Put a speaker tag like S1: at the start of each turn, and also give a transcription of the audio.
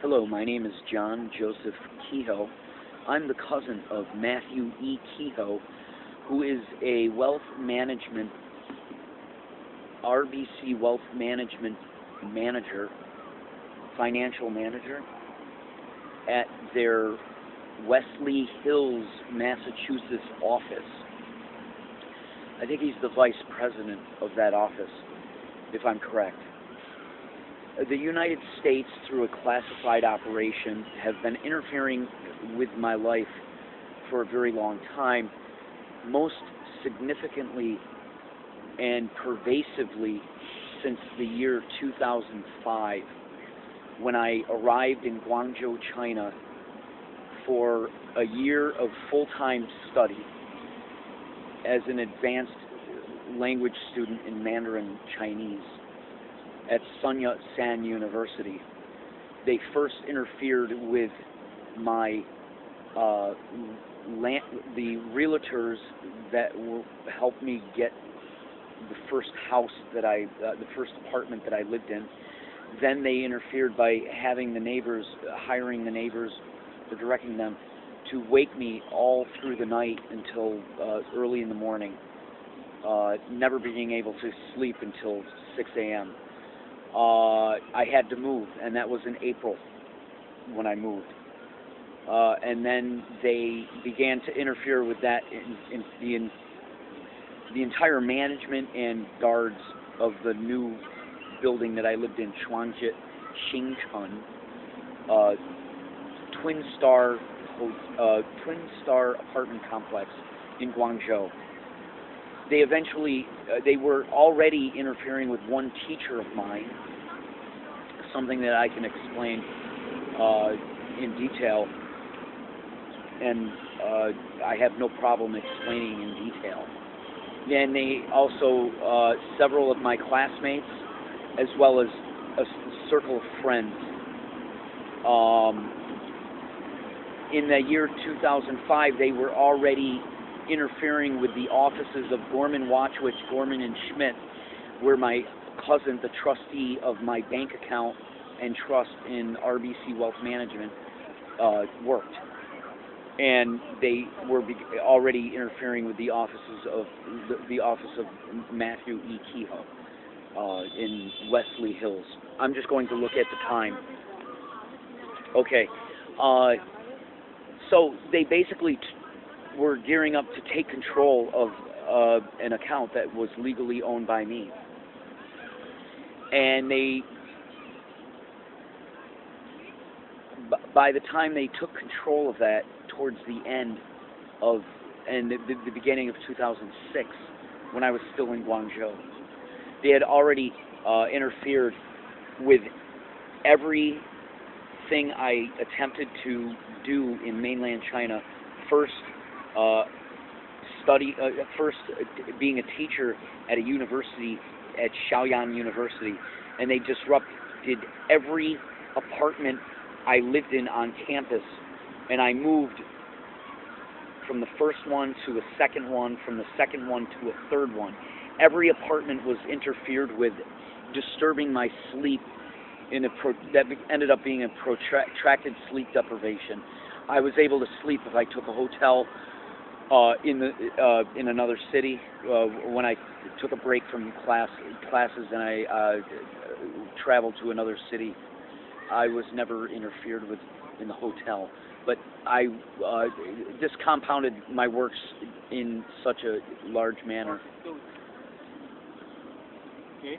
S1: Hello, my name is John Joseph Kehoe. I'm the cousin of Matthew E. Kehoe, who is a wealth management, RBC Wealth Management manager, financial manager, at their Wellesley Hills, Massachusetts office. I think he's the vice president of that office, if I'm correct. The United States, through a classified operation, have been interfering with my life for a very long time, most significantly and pervasively since the year 2005, when I arrived in Guangzhou, China, for a year of full-time study as an advanced language student in Mandarin Chinese at Sun Yat-sen University. They first interfered with my the realtors that helped me get the first house that the first apartment that I lived in. Then they interfered by having the neighbors, hiring the neighbors, or directing them to wake me all through the night until early in the morning, never being able to sleep until 6 a.m. I had to move, and that was in April when I moved. And then they began to interfere with that in the entire management and guards of the new building that I lived in, Chuanjit Xingchun, Twin Star apartment complex in Guangzhou. They eventually, they were already interfering with one teacher of mine, something that I can explain in detail, and I have no problem explaining in detail. Then they also, several of my classmates, as well as a circle of friends. In the year 2005, they were already interfering with the offices of Gorman Watchwich, Gorman and Schmidt, where my cousin, the trustee of my bank account and trust in RBC Wealth Management, worked. And they were already interfering with the offices of the office of Matthew E. Kehoe in Wellesley Hills. I'm just going to look at the time. Okay. So they basically were gearing up to take control of an account that was legally owned by me. And by the time they took control of that, towards the end of, and the beginning of 2006, when I was still in Guangzhou, they had already interfered with everything I attempted to do in mainland China. First, first being a teacher at a university, at Shaoyan University, and they disrupted every apartment I lived in on campus, and I moved from the first one to a second one, from the second one to a third one. Every apartment was interfered with, disturbing my sleep that ended up being a protracted sleep deprivation. I was able to sleep if I took a hotel in another city. When I took a break from classes and I traveled to another city, I was never interfered with in the hotel. But this compounded my works in such a large manner.
S2: Okay.